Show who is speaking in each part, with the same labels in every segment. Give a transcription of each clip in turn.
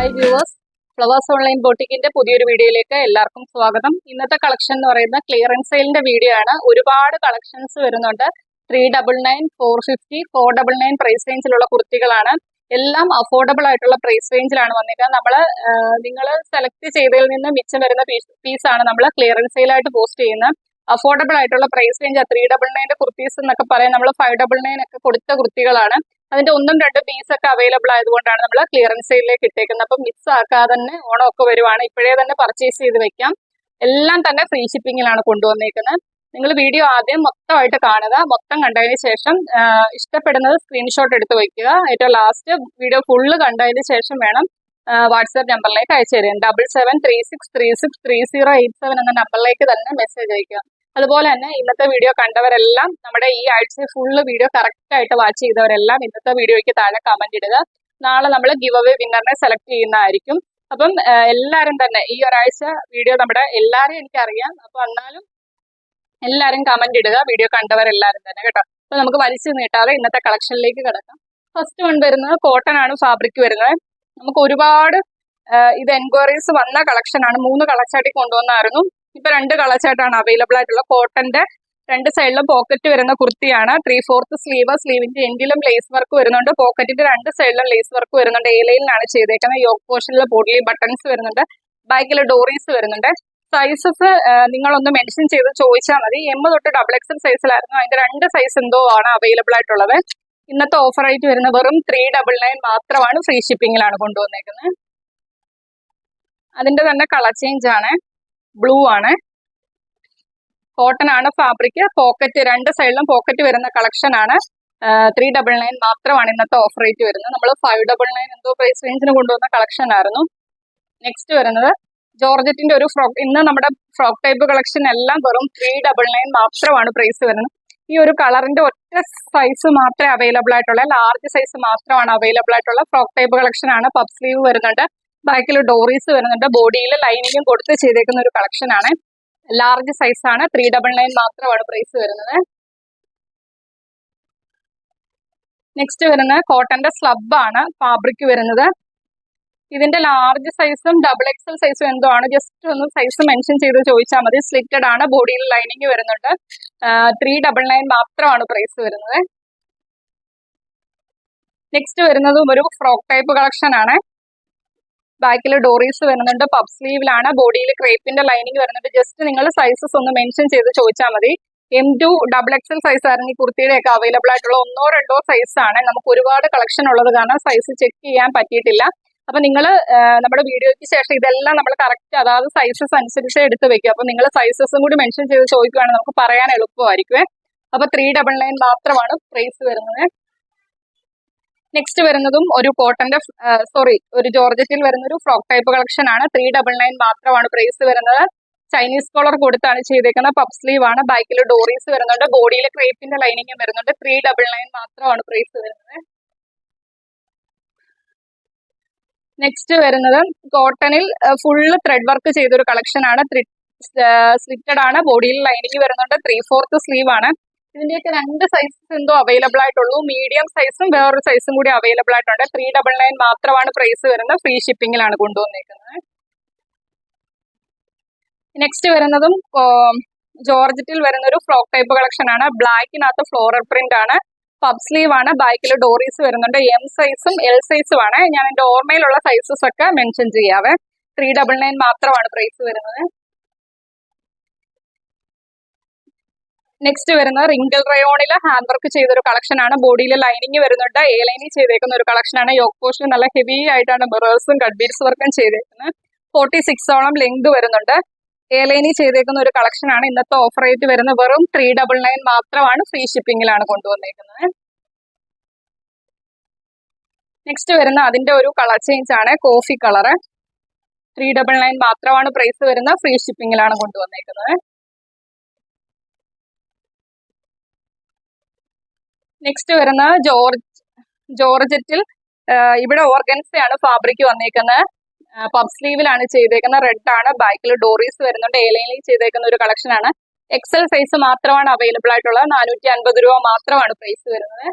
Speaker 1: Hi viewers, flowers online ബോട്ടിക്കിന്റെ പുതിയൊരു വീഡിയോയിലേക്ക് എല്ലാവർക്കും സ്വാഗതം. ഇന്നത്തെ കളക്ഷൻ എന്ന് പറയുന്നത് ക്ലിയറൻസ് സെയിലിന്റെ വീഡിയോ ആണ്. ഒരുപാട് കളക്ഷൻസ് വരുന്നുണ്ട്. 399, 450, 499 പ്രൈസ് റേഞ്ചിലുള്ള കുർത്തികളാണ്. എല്ലാം അഫോർഡബിൾ ആയിട്ടുള്ള പ്രൈസ് റേഞ്ചിലാണ് വന്നിരിക്കുന്നത്. നിങ്ങൾ സെലക്ട് ചെയ്തതിൽ നിന്ന് മിച്ചം വരുന്ന പീസാണ് നമ്മൾ ക്ലിയറൻസ് സെയിലായിട്ട് പോസ്റ്റ് ചെയ്യുന്നത്. അഫോർഡബിൾ ആയിട്ടുള്ള പ്രൈസ് റേഞ്ച് 399 കുർത്തീസ് എന്നൊക്കെ പറയാൻ നമ്മൾ 599 ഒക്കെ കൊടുത്ത കുർത്തികളാണ്. അതിന്റെ ഒന്നും രണ്ടും പീസ് ഒക്കെ അവൈലബിൾ ആയതുകൊണ്ടാണ് നമ്മൾ ക്ലിയറൻസ് സെയിലിലേക്ക് ഇട്ടേക്കുന്നത്. അപ്പം മിസ് ആക്കാതെ തന്നെ ഓണമൊക്കെ വരുവാണ്, ഇപ്പോഴേ തന്നെ പർച്ചേസ് ചെയ്ത് വെക്കാം. എല്ലാം തന്നെ ഫ്രീ ഷിപ്പിങ്ങിലാണ് കൊണ്ടുവന്നേക്കുന്നത്. നിങ്ങൾ വീഡിയോ ആദ്യം മൊത്തമായിട്ട് കാണുക. മൊത്തം കണ്ടതിന് ശേഷം ഇഷ്ടപ്പെടുന്നത് സ്ക്രീൻഷോട്ട് എടുത്ത് വയ്ക്കുക. ഏറ്റവും ലാസ്റ്റ് വീഡിയോ ഫുള്ള് കണ്ടതിന് ശേഷം വേണം വാട്സാപ്പ് നമ്പറിലേക്ക് അയച്ചു തരാം. 7736363087 എന്ന നമ്പറിലേക്ക് തന്നെ മെസ്സേജ് അയക്കുക. അതുപോലെ തന്നെ ഇന്നത്തെ വീഡിയോ കണ്ടവരെല്ലാം, നമ്മുടെ ഈ ആഴ്ച ഫുള്ള് വീഡിയോ കറക്റ്റ് ആയിട്ട് വാച്ച് ചെയ്തവരെല്ലാം ഇന്നത്തെ വീഡിയോയ്ക്ക് താഴെ കമന്റ് ഇടുക. നാളെ നമ്മൾ ഗിവ് അവേ വിന്നറിനെ സെലക്ട് ചെയ്യുന്നതായിരിക്കും. അപ്പം എല്ലാവരും തന്നെ ഈ ഒരാഴ്ച വീഡിയോ നമ്മുടെ എല്ലാവരെയും എനിക്കറിയാം. അപ്പൊ എന്നാലും എല്ലാവരും കമന്റ് ഇടുക, വീഡിയോ കണ്ടവരെല്ലാവരും തന്നെ കേട്ടോ. അപ്പൊ നമുക്ക് വലിച്ചു നീട്ടാതെ ഇന്നത്തെ കളക്ഷനിലേക്ക് കിടക്കാം. ഫസ്റ്റ് വൺ വരുന്നത് കോട്ടൺ ആണ് ഫാബ്രിക് വരുന്നത്. നമുക്ക് ഒരുപാട് ഇത് എൻക്വയറീസ് വന്ന കളക്ഷൻ ആണ്. 3 കളച്ചാട്ടി കൊണ്ടുവന്നായിരുന്നു. ഇപ്പൊ 2 കളച്ചായിട്ടാണ് അവൈലബിൾ ആയിട്ടുള്ള. കോട്ടന്റെ 2 സൈഡിലും പോക്കറ്റ് വരുന്ന കുർത്തിയാണ്. 3/4 സ്ലീവ്, സ്ലീവിന്റെ എൻഡിലും ലേസ് വർക്ക് വരുന്നുണ്ട്. പോക്കറ്റിന്റെ 2 സൈഡിലും ലേസ് വർക്ക് വരുന്നുണ്ട്. ഏലയിലാണ് ചെയ്തേക്കുന്നത്. യോക്ക് പോർഷനിൽ ബോഡിലി ബട്ടൺസ് വരുന്നുണ്ട്. ബാക്കിൽ ഡോറീസ് വരുന്നുണ്ട്. സൈസസ് നിങ്ങളൊന്ന് മെൻഷൻ ചെയ്ത് ചോദിച്ചാൽ മതി. M തൊട്ട് XXL സൈസിലായിരുന്നു. അതിന്റെ 2 സൈസ് എന്തോ ആണ് അവൈലബിൾ ആയിട്ടുള്ളത്. ഇന്നത്തെ ഓഫർ ആയിട്ട് വരുന്ന വെറും 399 മാത്രമാണ്. ഫ്രീ ഷിപ്പിങ്ങിലാണ് കൊണ്ടുവന്നേക്കുന്നത്. അതിന്റെ തന്നെ കളർ ചേഞ്ച് ആണ്. ബ്ലൂ ആണ്. കോട്ടൺ ആണ് ഫാബ്രിക്. പോക്കറ്റ് 2 സൈഡിലും പോക്കറ്റ് വരുന്ന കളക്ഷൻ ആണ്. 399 മാത്രമാണ് ഇന്നത്തെ ഓഫർ റേറ്റ് വരുന്നത്. നമ്മൾ 599 എന്തോ പ്രൈസ് റേഞ്ചിന് കൊണ്ടുവന്ന കളക്ഷൻ ആയിരുന്നു. നെക്സ്റ്റ് വരുന്നത് ജോർജറ്റിന്റെ ഒരു ഫ്രോക്ക്. ഇന്ന് നമ്മുടെ ഫ്രോക്ക് ടൈപ്പ് കളക്ഷൻ എല്ലാം വെറും 399 മാത്രമാണ് പ്രൈസ് വരുന്നത്. ഈ ഒരു കളറിന്റെ ഒറ്റ സൈസ് മാത്രമേ അവൈലബിൾ ആയിട്ടുള്ള, ലാർജ് സൈസ് മാത്രമാണ് അവൈലബിൾ ആയിട്ടുള്ള ഫ്രോക്ക് ടൈപ്പ് കളക്ഷൻ ആണ്. പഫ് സ്ലീവ് വരുന്നുണ്ട്. ബാക്കിൽ ഡോറീസ് വരുന്നുണ്ട്. ബോഡിയിൽ ലൈനിങ്ങും കൊടുത്ത് ചെയ്തേക്കുന്ന ഒരു കളക്ഷൻ ആണ്. ലാർജ് സൈസ് ആണ്. 399 മാത്രമാണ് പ്രൈസ് വരുന്നത്. നെക്സ്റ്റ് വരുന്നത് കോട്ടന്റെ സ്ലബ് ആണ് ഫാബ്രിക് വരുന്നത്. ഇതിന്റെ ലാർജ് സൈസും XXL സൈസും എന്തോ ആണ്. ജസ്റ്റ് ഒന്ന് സൈസ് മെൻഷൻ ചെയ്ത് ചോദിച്ചാൽ മതി. സ്ലിറ്റഡ് ആണ്. ബോഡിയിൽ ലൈനിങ് വരുന്നുണ്ട്. 399 മാത്രമാണ് പ്രൈസ് വരുന്നത്. നെക്സ്റ്റ് വരുന്നതും ഒരു ഫ്രോക്ക് ടൈപ്പ് കളക്ഷൻ ആണ്. ബാക്കിൽ ഡോറീസ് വരുന്നുണ്ട്. പഫ് സ്ലീവിലാണ്. ബോഡിയിൽ ക്രേപ്പിന്റെ ലൈനിങ് വരുന്നുണ്ട്. ജസ്റ്റ് നിങ്ങൾ സൈസസ് ഒന്ന് മെൻഷൻ ചെയ്ത് ചോദിച്ചാൽ മതി. M to XXL സൈസ് ആയിരുന്നു ഈ കുർത്തിയുടെ ഒക്കെ അവൈലബിൾ ആയിട്ടുള്ള. 1-2 സൈസ് ആണ്. നമുക്ക് ഒരുപാട് കളക്ഷൻ ഉള്ളത് കാരണം സൈസ് ചെക്ക് ചെയ്യാൻ പറ്റിയിട്ടില്ല. അപ്പൊ നിങ്ങൾ നമ്മുടെ വീഡിയോയ്ക്ക് ശേഷം ഇതെല്ലാം നമ്മൾ കറക്റ്റ് അതായത് സൈസസ് അനുസരിച്ച് എടുത്ത് വെക്കും. അപ്പൊ നിങ്ങൾ സൈസസും കൂടി മെൻഷൻ ചെയ്ത് ചോദിക്കുകയാണെങ്കിൽ നമുക്ക് പറയാൻ എളുപ്പമായിരിക്കും. അപ്പൊ 399 മാത്രമാണ് പ്രൈസ് വരുന്നത്. നെക്സ്റ്റ് വരുന്നതും ഒരു കോട്ടന്റെ ഒരു ജോർജറ്റിൽ വരുന്ന ഒരു ഫ്രോക്ക് ടൈപ്പ് കളക്ഷൻ ആണ്. 399 മാത്രമാണ് പ്രൈസ് വരുന്നത്. ചൈനീസ് കോളർ കൊടുത്താണ് ചെയ്തേക്കുന്നത്. പഫ് സ്ലീവ് ആണ്. ബാക്കിൽ ഡോറീസ് വരുന്നുണ്ട്. ബോഡിയിൽ ക്രേപ്പിന്റെ ലൈനിങ്ങും വരുന്നുണ്ട്. 399 മാത്രമാണ് പ്രൈസ് വരുന്നത്. നെക്സ്റ്റ് വരുന്നത് കോട്ടണിൽ ഫുള്ള് ത്രെഡ് വർക്ക് ചെയ്തൊരു കളക്ഷൻ ആണ്. സ്ലിറ്റഡ് ആണ്. ബോഡിയിൽ ലൈനിങ് വരുന്നുണ്ട്. 3/4 സ്ലീവ് ആണ്. ഇതിന്റെയൊക്കെ 2 സൈസസ് എന്തോ അവൈലബിൾ ആയിട്ടുള്ളൂ. മീഡിയം സൈസും വേറൊരു സൈസും കൂടി അവൈലബിൾ ആയിട്ടുണ്ട്. 399 മാത്രമാണ് പ്രൈസ് വരുന്നത്. ഫ്രീ ഷിപ്പിങ്ങിലാണ് കൊണ്ടുവന്നേക്കുന്നത്. നെക്സ്റ്റ് വരുന്നതും ജോർജറ്റിൽ വരുന്ന ഒരു ഫ്രോക്ക് ടൈപ്പ് കളക്ഷൻ ആണ്. ബ്ലാക്കിനകത്ത് ഫ്ലോറൽ പ്രിന്റ് ആണ്. പഫ് സ്ലീവ് ആണ്. ബാക്കിൽ ഡോറീസ് വരുന്നുണ്ട്. M സൈസും L സൈസും ആണ്. ഞാൻ എന്റെ ഓർമ്മയിലുള്ള സൈസസ് ഒക്കെ മെൻഷൻ ചെയ്യാവേ. 399 മാത്രമാണ് പ്രൈസ് വരുന്നത്. നെക്സ്റ്റ് വരുന്നത് റിങ്കിൾ റയോണിൽ ഹാൻഡ് വർക്ക് ചെയ്തൊരു കളക്ഷൻ ആണ്. ബോഡിയിൽ ലൈനിങ് വരുന്നുണ്ട്. A ലൈനിങ് ചെയ്തേക്കുന്ന ഒരു കളക്ഷൻ ആണ്. യോക്ക് പോർഷൻ നല്ല ഹെവി ആയിട്ടാണ് മിറേഴ്സും കട്ട് ബീഡ്സ് വർക്കും ചെയ്തേക്കുന്നത്. 46ഓളം ലെങ്ത് വരുന്നുണ്ട്. A ലൈനിൽ ചെയ്തേക്കുന്ന ഒരു കളക്ഷൻ ആണ്. ഇന്നത്തെ ഓഫർ റേറ്റ് വരുന്നത് വെറും 399 മാത്രമാണ്. ഫ്രീ ഷിപ്പിങ്ങിലാണ് കൊണ്ടുവന്നേക്കുന്നത്. നെക്സ്റ്റ് വരുന്ന അതിന്റെ ഒരു കളർ ചേഞ്ച് ആണ്. Coffee colour. 399 മാത്രമാണ് പ്രൈസ് വരുന്നത്. ഫ്രീ ഷിപ്പിങ്ങിലാണ് കൊണ്ടുവന്നേക്കുന്നത്. നെക്സ്റ്റ് വരുന്ന ജോർജറ്റിൽ ഇവിടെ ഓർഗൻസയാണ് ഫാബ്രിക് വന്നേക്കുന്നത്. പഫ് സ്ലീവിലാണ് ചെയ്തേക്കുന്നത്. റെഡ് ആണ്. ബാക്കിൽ ഡോറീസ് വരുന്നുണ്ട്. A ലൈനിൽ ചെയ്തേക്കുന്ന ഒരു കളക്ഷൻ ആണ്. XL സൈസ് മാത്രമാണ് അവൈലബിൾ ആയിട്ടുള്ളത്. 450 രൂപ മാത്രമാണ് പ്രൈസ് വരുന്നത്.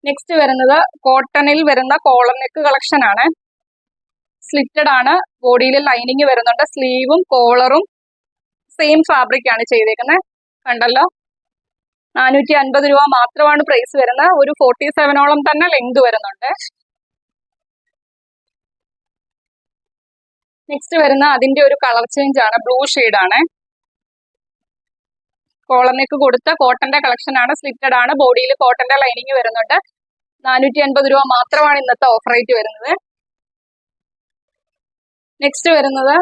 Speaker 1: നെക്സ്റ്റ് വരുന്നത് കോട്ടണിൽ വരുന്ന കോളർ നെക്ക് കളക്ഷൻ ആണ്. സ്ലിറ്റഡ് ആണ്, ബോഡിയിൽ ലൈനിങ് വരുന്നുണ്ട്, സ്ലീവും കോളറും സെയിം ഫാബ്രിക് ആണ് ചെയ്തേക്കുന്നത്. കണ്ടല്ലോ, 450 രൂപ മാത്രമാണ് പ്രൈസ് വരുന്നത്. ഒരു 47ഓളം തന്നെ ലെങ്ത് വരുന്നുണ്ട്. നെക്സ്റ്റ് വരുന്ന അതിന്റെ ഒരു കളർ ചേഞ്ച് ആണ്, ബ്ലൂ ആണ്. കോളർ നെക്ക് കൊടുത്ത കോട്ടന്റെ കളക്ഷൻ ആണ്, സ്ലിറ്റഡ് ആണ്, ബോഡിയിൽ കോട്ടന്റെ ലൈനിങ് വരുന്നുണ്ട്. 450 രൂപ മാത്രമാണ് ഇന്നത്തെ ഓഫർ റേറ്റ് വരുന്നത്. നെക്സ്റ്റ് വരുന്നത്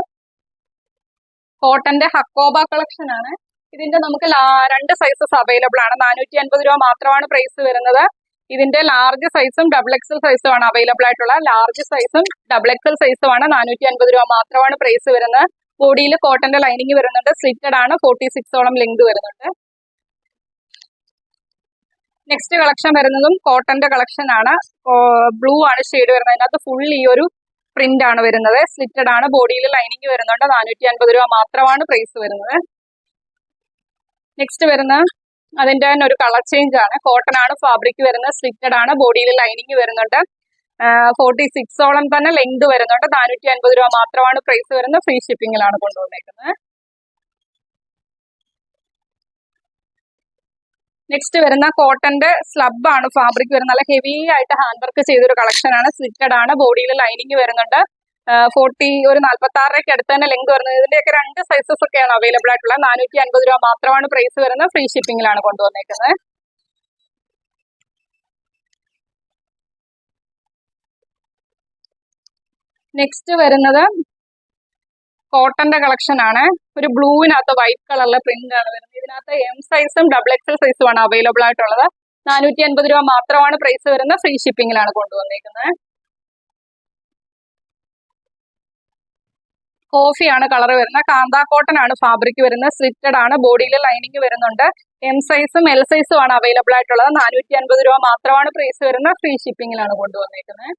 Speaker 1: കോട്ടന്റെ ഹക്കോബ കളക്ഷൻ ആണ്. ഇതിന്റെ നമുക്ക് 2 സൈസസ് അവൈലബിൾ ആണ്. 450 രൂപ മാത്രമാണ് പ്രൈസ് വരുന്നത്. ഇതിന്റെ ലാർജ് സൈസും ഡബിൾ എക്സൽ സൈസും ആണ് അവൈലബിൾ ആയിട്ടുള്ള. ലാർജ് സൈസും ഡബിൾ എക്സൽ സൈസും ആണ്. 450 രൂപ മാത്രമാണ് പ്രൈസ് വരുന്നത്. ബോഡിയിൽ കോട്ടന്റെ ലൈനിങ് വരുന്നുണ്ട്, സ്ലിറ്റഡ് ആണ്, 46ഓളം ലെങ്ത് വരുന്നുണ്ട്. നെക്സ്റ്റ് കളക്ഷൻ വരുന്നതും കോട്ടന്റെ കളക്ഷൻ ആണ്. ബ്ലൂ ആണ് ഷെയ്ഡ് വരുന്നത്. അതിനകത്ത് ഫുൾ ഈ ഒരു പ്രിന്റ് ആണ് വരുന്നത്. സ്ലിറ്റഡ് ആണ്, ബോഡിയിൽ ലൈനിങ് വരുന്നുണ്ട്. 450 രൂപ മാത്രമാണ് പ്രൈസ് വരുന്നത്. നെക്സ്റ്റ് വരുന്ന അതിന്റെ തന്നെ ഒരു കളർ ചേഞ്ച് ആണ്. കോട്ടൺ ആണ് ഫാബ്രിക് വരുന്നത്, സ്ലിറ്റഡ് ആണ്, ബോഡിയിൽ ലൈനിങ് വരുന്നുണ്ട്. 46ഓളം തന്നെ ലെങ്ത് വരുന്നുണ്ട്. 450 രൂപ മാത്രമാണ് പ്രൈസ് വരുന്നത്. ഫ്രീ ഷിപ്പിംഗിലാണ് കൊണ്ടുവന്നേക്കുന്നത്. നെക്സ്റ്റ് വരുന്ന കോട്ടന്റെ സ്ലബ് ആണ് ഫാബ്രിക് വരുന്നത്. നല്ല ഹെവി ആയിട്ട് ഹാൻഡ് വർക്ക് ചെയ്തൊരു കളക്ഷൻ ആണ്. സ്ലിറ്റഡ് ആണ്, ബോഡിയിൽ ലൈനിങ് വരുന്നുണ്ട്. 46 അടുത്ത് തന്നെ ലെങ്ത് വരുന്നത്. ഇതിന്റെയൊക്കെ 2 സൈസസ് ഒക്കെയാണ് അവൈലബിൾ ആയിട്ടുള്ളത്. 450 രൂപ മാത്രമാണ് പ്രൈസ് വരുന്നത്. ഫ്രീ ഷിപ്പിംഗിലാണ് കൊണ്ടുവന്നേക്കുന്നത്. നെക്സ്റ്റ് വരുന്നത് കോട്ടന്റെ കളക്ഷൻ ആണ്. ഒരു ബ്ലൂവിനകത്ത് വൈറ്റ് കളറിലെ പ്രിന്റ് ആണ് വരുന്നത്. ഇതിനകത്ത് എം സൈസും ഡബിൾ എക്സൽ സൈസും ആണ് അവൈലബിൾ ആയിട്ടുള്ളത്. 450 രൂപ മാത്രമാണ് പ്രൈസ് വരുന്നത്. ഫ്രീ ഷിപ്പിംഗിലാണ് കൊണ്ടുവന്നേക്കുന്നത്. കോഫിയാണ് കളർ വരുന്നത്. കാന്താ കോട്ടൺ ആണ് ഫാബ്രിക് വരുന്നത്. സ്ലിറ്റഡ് ആണ്, ബോഡിയിൽ ലൈനിങ് വരുന്നുണ്ട്. എം സൈസും എൽ സൈസും ആണ് അവൈലബിൾ ആയിട്ടുള്ളത്. 450 രൂപ മാത്രമാണ് പ്രൈസ് വരുന്നത്. ഫ്രീ ഷിപ്പിംഗിലാണ് കൊണ്ടുവന്നേക്കുന്നത്.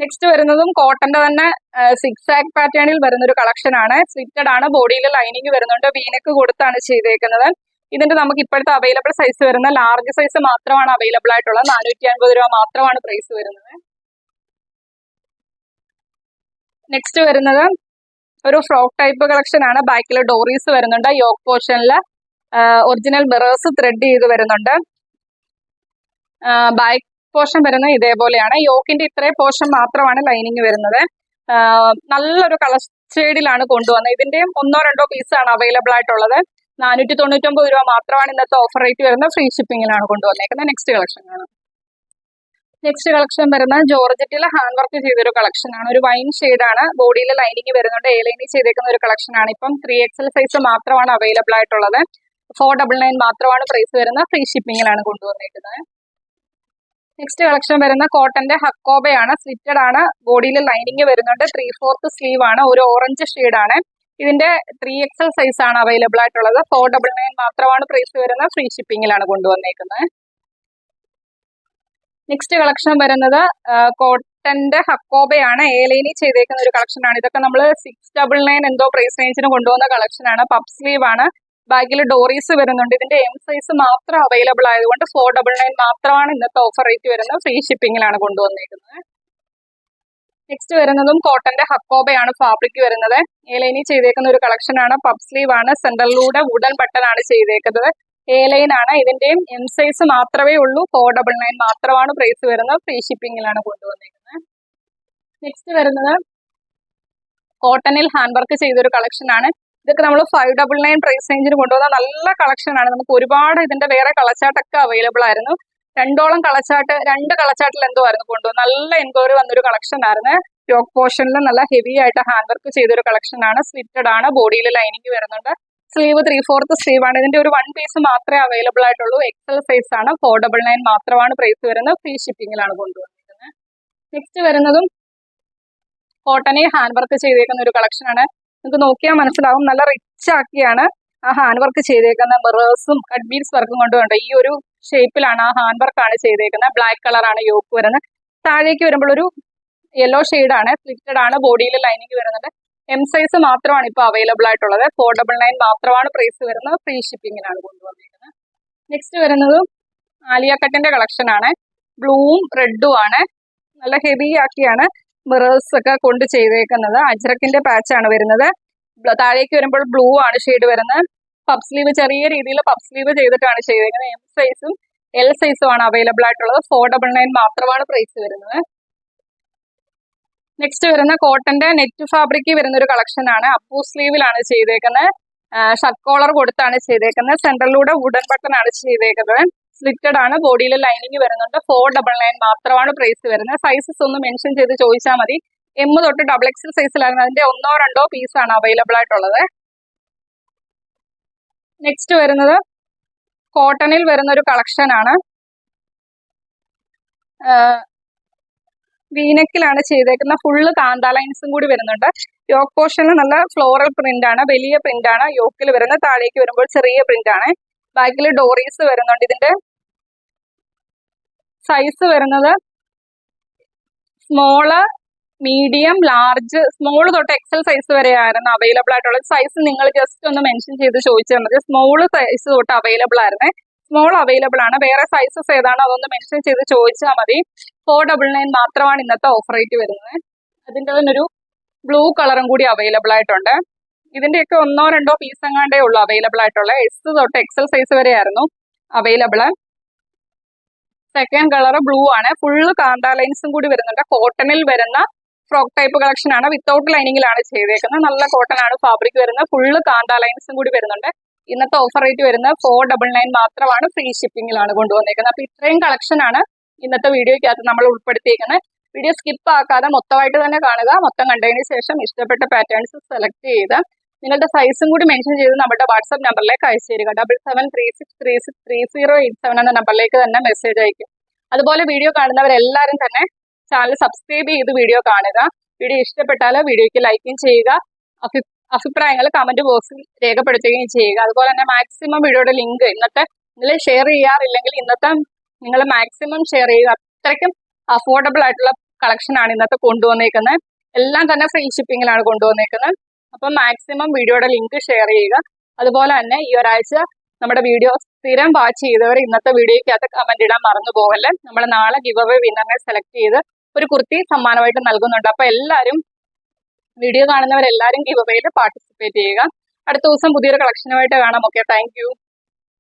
Speaker 1: നെക്സ്റ്റ് വരുന്നതും കോട്ടന്റെ തന്നെ 6 ആക്ക് പാറ്റേണിൽ വരുന്ന ഒരു കളക്ഷൻ ആണ്. സ്ലിറ്റഡ് ആണ്, ബോഡിയിൽ ലൈനിങ് വരുന്നുണ്ട്. വീനക്ക് കൊടുത്താണ് ചെയ്തേക്കുന്നത്. ഇതിന്റെ നമുക്ക് ഇപ്പോഴത്തെ അവൈലബിൾ സൈസ് വരുന്ന ലാർജ് സൈസ് മാത്രമാണ് അവൈലബിൾ ആയിട്ടുള്ളത്. 450 രൂപ മാത്രമാണ് പ്രൈസ് വരുന്നത്. നെക്സ്റ്റ് വരുന്നത് ഒരു ഫ്രോക്ക് ടൈപ്പ് കളക്ഷൻ ആണ്. ബാക്കിൽ ഡോറീസ് വരുന്നുണ്ട്. യോക്ക് പോർഷനിൽ ഒറിജിനൽ മിറേഴ്സ് ത്രെഡ് ചെയ്ത് വരുന്നുണ്ട്. ബാക്ക് പോർഷൻ വരുന്നത് ഇതേപോലെയാണ്. യോക്കിന്റെ ഇത്രയും പോർഷൻ മാത്രമാണ് ലൈനിങ് വരുന്നത്. നല്ലൊരു കളർ ഷെയ്ഡിലാണ് കൊണ്ടുവന്നത്. ഇതിന്റെയും 1-2 പീസാണ് അവൈലബിൾ ആയിട്ടുള്ളത്. 499 രൂപ മാത്രമാണ് ഇന്നത്തെ ഓഫർ റേറ്റ് വരുന്നത്. ഫ്രീ ഷിപ്പിംഗിലാണ് കൊണ്ടുവന്നേക്കുന്നത്. നെക്സ്റ്റ് കളക്ഷൻ ആണ്. നെക്സ്റ്റ് കളക്ഷൻ വരുന്നത് ജോർജറ്റിൽ ഹാൻഡ് വർക്ക് ചെയ്തൊരു കളക്ഷൻ ആണ്. ഒരു വൈൻ ഷെയ്ഡ് ആണ്, ബോഡിയിൽ ലൈനിങ് വരുന്നുണ്ട്. ലൈനിങ് ചെയ്തേക്കുന്ന ഒരു കളക്ഷൻ ആണ്. ഇപ്പം 3XL സൈസ് മാത്രമാണ് അവൈലബിൾ ആയിട്ടുള്ളത്. 499 മാത്രമാണ് പ്രൈസ് വരുന്നത്. ഫ്രീ ഷിപ്പിംഗിലാണ് കൊണ്ടുവന്നേക്കുന്നത്. നെക്സ്റ്റ് കളക്ഷൻ വരുന്ന കോട്ടന്റെ ഹക്കോബയാണ്. സ്ലിറ്റഡ് ആണ്, ബോഡിയിൽ ലൈനിങ് വരുന്നുണ്ട്. 3/4 സ്ലീവ് ആണ്. ഒരു ഓറഞ്ച് ഷെയ്ഡ് ആണ്. ഇതിന്റെ 3XL സൈസ് ആണ് അവൈലബിൾ ആയിട്ടുള്ളത്. 499 മാത്രമാണ് പ്രൈസ് വരുന്നത്. ഫ്രീ ഷിപ്പിംഗിലാണ് കൊണ്ടുവന്നേക്കുന്നത്. നെക്സ്റ്റ് കളക്ഷൻ വരുന്നത് കോട്ടന്റെ ഹക്കോബയാണ്. ലൈനി ചെയ്തേക്കുന്ന ഒരു കളക്ഷൻ ആണ്. ഇതൊക്കെ നമ്മൾ 699 എന്തോ പ്രൈസ് റേഞ്ചിന് കൊണ്ടുവന്ന കളക്ഷൻ ആണ്. പഫ് സ്ലീവ് ആണ്, ബാക്കിൽ ഡോറീസ് വരുന്നുണ്ട്. ഇതിന്റെ എം സൈസ് മാത്രം അവൈലബിൾ ആയതുകൊണ്ട് 499 മാത്രമാണ് ഇന്നത്തെ ഓഫർ റേറ്റ് വരുന്നത്. ഫ്രീ ഷിപ്പിംഗിലാണ് കൊണ്ടുവന്നേക്കുന്നത്. നെക്സ്റ്റ് വരുന്നതും കോട്ടന്റെ ഹക്കോബയാണ് ഫാബ്രിക് വരുന്നത്. ലൈനി ചെയ്തേക്കുന്ന ഒരു കളക്ഷൻ ആണ്. പഫ് സ്ലീവ് ആണ്, സെന്ററിലൂടെ വുഡൻ ബട്ടൺ ആണ് ചെയ്തേക്കുന്നത്. ലൈൻ ആണ്. ഇതിന്റെയും എം സൈസ് മാത്രമേ ഉള്ളൂ. 499 മാത്രമാണ് പ്രൈസ് വരുന്നത്. ഫ്രീ ഷിപ്പിംഗിലാണ് കൊണ്ടുവന്നേക്കുന്നത്. നെക്സ്റ്റ് വരുന്നത് കോട്ടണിൽ ഹാൻഡ് വർക്ക് ചെയ്തൊരു കളക്ഷൻ ആണ്. ഇതൊക്കെ നമ്മൾ 599 പ്രൈസ് റേഞ്ചിന് കൊണ്ടുവന്ന നല്ല കളക്ഷൻ ആണ്. നമുക്ക് ഒരുപാട് ഇതിന്റെ വേറെ കളച്ചാട്ടൊക്കെ അവൈലബിൾ ആയിരുന്നു. 2 കളച്ചാട്ടിൽ എന്തോ ആയിരുന്നു കൊണ്ടുവന്നത്. നല്ല എൻക്വയറി വന്നൊരു കളക്ഷൻ ആയിരുന്നു. യോക്ക് പോർഷനിൽ നല്ല ഹെവി ആയിട്ട് ഹാൻഡ് വർക്ക് ചെയ്തൊരു കളക്ഷൻ ആണ്. സ്ലിറ്റഡ് ആണ്, ബോഡിയിൽ ലൈനിങ് വരുന്നുണ്ട്. സ്ലീവ് 3/4 സ്ലീവ് ആണ്. ഇതിന്റെ ഒരു 1 പീസ് മാത്രമേ അവൈലബിൾ ആയിട്ടുള്ളൂ. എക്സൽ സൈസ് ആണ്. 499 മാത്രമാണ് പ്രൈസ് വരുന്നത്. ഫ്രീ ഷിപ്പിംഗിലാണ് കൊണ്ടുവന്നിരിക്കുന്നത്. നെക്സ്റ്റ് വരുന്നതും കോട്ടണിൽ ഹാൻഡ് വർക്ക് ചെയ്തേക്കുന്ന ഒരു കളക്ഷൻ ആണ്. നിങ്ങൾക്ക് നോക്കിയാൽ മനസ്സിലാവും, നല്ല റിച്ച് ആക്കിയാണ് ആ ഹാൻഡ് വർക്ക് ചെയ്തേക്കുന്ന. മിറേഴ്സും കട്ട് ബീഡ്സ് വർക്കും കൊണ്ടുണ്ട്. ഈ ഒരു ഷേപ്പിലാണ് ആ ഹാൻഡ് വർക്ക് ആണ് ചെയ്തേക്കുന്നത്. ബ്ലാക്ക് കളറാണ് യോക്ക് വരുന്നത്. താഴേക്ക് വരുമ്പോൾ ഒരു യെല്ലോ ഷെയ്ഡാണ്. സ്ലിറ്റഡ് ആണ്, ബോഡിയിൽ ലൈനിങ് വരുന്നുണ്ട്. എം സൈസ് മാത്രമാണ് ഇപ്പോൾ അവൈലബിൾ ആയിട്ടുള്ളത്. 499 മാത്രമാണ് പ്രൈസ് വരുന്നത്. ഫ്രീ ഷിപ്പിംഗിനാണ് കൊണ്ടുവന്നിരിക്കുന്നത്. നെക്സ്റ്റ് വരുന്നത് ആലിയ കട്ടിന്റെ കളക്ഷൻ ആണ്. ബ്ലൂവും റെഡും ആണ്. നല്ല ഹെവി ആക്കിയാണ് മിറേഴ്സ് ഒക്കെ കൊണ്ട് ചെയ്തേക്കുന്നത്. അജ്രക്കിന്റെ പാച്ച് ആണ് വരുന്നത്. താഴേക്ക് വരുമ്പോൾ ബ്ലൂ ആണ് ഷെയ്ഡ് വരുന്നത്. പഫ് സ്ലീവ് ചെറിയ രീതിയിൽ പഫ് സ്ലീവ് ചെയ്തിട്ടാണ് ചെയ്തേക്കുന്നത്. എം സൈസും എൽ സൈസും ആണ് അവൈലബിൾ ആയിട്ടുള്ളത്. 499 മാത്രമാണ് പ്രൈസ് വരുന്നത്. നെക്സ്റ്റ് വരുന്ന കോട്ടന്റെ നെറ്റ് ഫാബ്രിക് വരുന്ന ഒരു കളക്ഷൻ ആണ്. അപ്പൂ സ്ലീവിലാണ് ചെയ്തേക്കുന്നത്. ഷർട്ട് കോളർ കൊടുത്താണ് ചെയ്തേക്കുന്നത്. സെന്ററിലൂടെ വുഡൻ ബട്ടൺ ആണ് ചെയ്തേക്കുന്നത്. സ്ലിറ്റഡ് ആണ്. ബോഡിയിൽ ലൈനിങ് വരുന്നുണ്ട്. 499 മാത്രമാണ് പ്രൈസ് വരുന്നത്. സൈസസ് ഒന്ന് മെൻഷൻ ചെയ്ത് ചോദിച്ചാൽ മതി. എം തൊട്ട് XXL സൈസിലായിരുന്നു. അതിന്റെ 1-2 പീസാണ് അവൈലബിൾ ആയിട്ടുള്ളത്. നെക്സ്റ്റ് വരുന്നത് കോട്ടണിൽ വരുന്ന ഒരു കളക്ഷൻ ആണ്. വീനെക്കിലാണ് ചെയ്തേക്കുന്ന. ഫുള്ള് കാന്ത ലൈൻസും കൂടി വരുന്നുണ്ട്. യോക്ക് പോർഷനിൽ നല്ല ഫ്ലോറൽ പ്രിന്റ് ആണ്. വലിയ പ്രിന്റ് ആണ് യോക്കിൽ വരുന്നത്. താഴേക്ക് വരുമ്പോൾ ചെറിയ പ്രിന്റ് ആണ്. ബാക്കിൽ ഡോറീസ് വരുന്നുണ്ട്. ഇതിന്റെ സൈസ് വരുന്നത് സ്മോള്, മീഡിയം, ലാർജ്, സ്മോൾ തൊട്ട് XL സൈസ് വരെയായിരുന്നു അവൈലബിൾ ആയിട്ടുള്ളത്. സൈസ് നിങ്ങൾ ജസ്റ്റ് ഒന്ന് മെൻഷൻ ചെയ്ത് ചോദിച്ചാൽ മതി. സ്മോള് സൈസ് തൊട്ട് അവൈലബിൾ ആയിരുന്നേ. സ്മോൾ അവൈലബിൾ ആണ്. വേറെ സൈസസ് ഏതാണോ അതൊന്ന് മെൻഷൻ ചെയ്ത് ചോദിച്ചാൽ മതി. 499 മാത്രമാണ് ഇന്നത്തെ ഓഫർ റേറ്റ് വരുന്നത്. അതിൻ്റെ തന്നെ ഒരു ബ്ലൂ കളറും കൂടി അവൈലബിൾ ആയിട്ടുണ്ട്. ഇതിന്റെയൊക്കെ 1-2 പീസ് എങ്ങാണ്ടേ ഉള്ളൂ അവൈലബിൾ ആയിട്ടുള്ളത്. S തൊട്ട് XL സൈസ് വരെയായിരുന്നു അവൈലബിൾ. സെക്കൻഡ് കളർ ബ്ലൂ ആണ്. ഫുള്ള് കാന്ത ലൈൻസും കൂടി വരുന്നുണ്ട്. കോട്ടണിൽ വരുന്ന ഫ്രോക്ക് ടൈപ്പ് കളക്ഷൻ ആണ്. വിത്തൗട്ട് ലൈനിങ്ങിലാണ് ചെയ്തേക്കുന്നത്. നല്ല കോട്ടൺ ആണ് ഫാബ്രിക് വരുന്നത്. ഫുള്ള് കാന്ത ലൈൻസും കൂടി വരുന്നുണ്ട്. ഇന്നത്തെ ഓഫർ റേറ്റ് വരുന്നത് 499 മാത്രമാണ്. ഫ്രീ ഷിപ്പിംഗിലാണ് കൊണ്ടുവന്നേക്കുന്നത്. അപ്പൊ ഇത്രയും കളക്ഷൻ ആണ് ഇന്നത്തെ വീഡിയോയ്ക്കകത്ത് നമ്മൾ ഉൾപ്പെടുത്തിയിരിക്കുന്നത്. വീഡിയോ സ്കിപ്പ് ആക്കാതെ മൊത്തമായിട്ട് തന്നെ കാണുക. മൊത്തം കണ്ടതിന് ശേഷം ഇഷ്ടപ്പെട്ട പാറ്റേൺസ് സെലക്ട് ചെയ്ത് നിങ്ങളുടെ സൈസും കൂടി മെൻഷൻ ചെയ്ത് നമ്മുടെ വാട്സ്ആപ്പ് നമ്പറിലേക്ക് അയച്ചു തരിക. 7736363087 എന്ന നമ്പറിലേക്ക് തന്നെ മെസ്സേജ് അയക്കും. അതുപോലെ വീഡിയോ കാണുന്നവരെല്ലാവരും തന്നെ ചാനൽ സബ്സ്ക്രൈബ് ചെയ്ത് വീഡിയോ കാണുക. വീഡിയോ ഇഷ്ടപ്പെട്ടാൽ വീഡിയോയ്ക്ക് ലൈക്കും ചെയ്യുക. അഭിപ്രായങ്ങൾ കമന്റ് ബോക്സിൽ രേഖപ്പെടുത്തുകയും ചെയ്യുക. അതുപോലെ തന്നെ മാക്സിമം വീഡിയോയുടെ ലിങ്ക് ഇന്നത്തെ നിങ്ങൾ ഷെയർ ചെയ്യാറില്ലെങ്കിൽ ഇന്നത്തെ നിങ്ങൾ മാക്സിമം ഷെയർ ചെയ്യുക. അത്രയ്ക്കും അഫോർഡബിൾ ആയിട്ടുള്ള കളക്ഷൻ ആണ് ഇന്നത്തെ കൊണ്ടുവന്നേക്കുന്നത്. എല്ലാം തന്നെ ഫ്രീ ഷിപ്പിംഗിലാണ് കൊണ്ടുവന്നേക്കുന്നത്. അപ്പം മാക്സിമം വീഡിയോയുടെ ലിങ്ക് ഷെയർ ചെയ്യുക. അതുപോലെ തന്നെ ഈ ഒരാഴ്ച നമ്മുടെ വീഡിയോ സ്ഥിരം വാച്ച് ചെയ്തവർ ഇന്നത്തെ വീഡിയോയ്ക്കകത്ത് കമന്റ് ഇടാൻ മറന്നു പോകല്ലേ. നമ്മൾ നാളെ ഗിവ് അവേ വിന്നറിനെ സെലക്ട് ചെയ്ത് ഒരു കുർത്തി സമ്മാനമായിട്ട് നൽകുന്നുണ്ട്. അപ്പൊ എല്ലാവരും വീഡിയോ കാണുന്നവരെല്ലാവരും ഗിവ് അവേയിൽ പാർട്ടിസിപ്പേറ്റ് ചെയ്യുക. അടുത്ത ദിവസം പുതിയൊരു കളക്ഷനുമായിട്ട് കാണാം. Okay, thank you.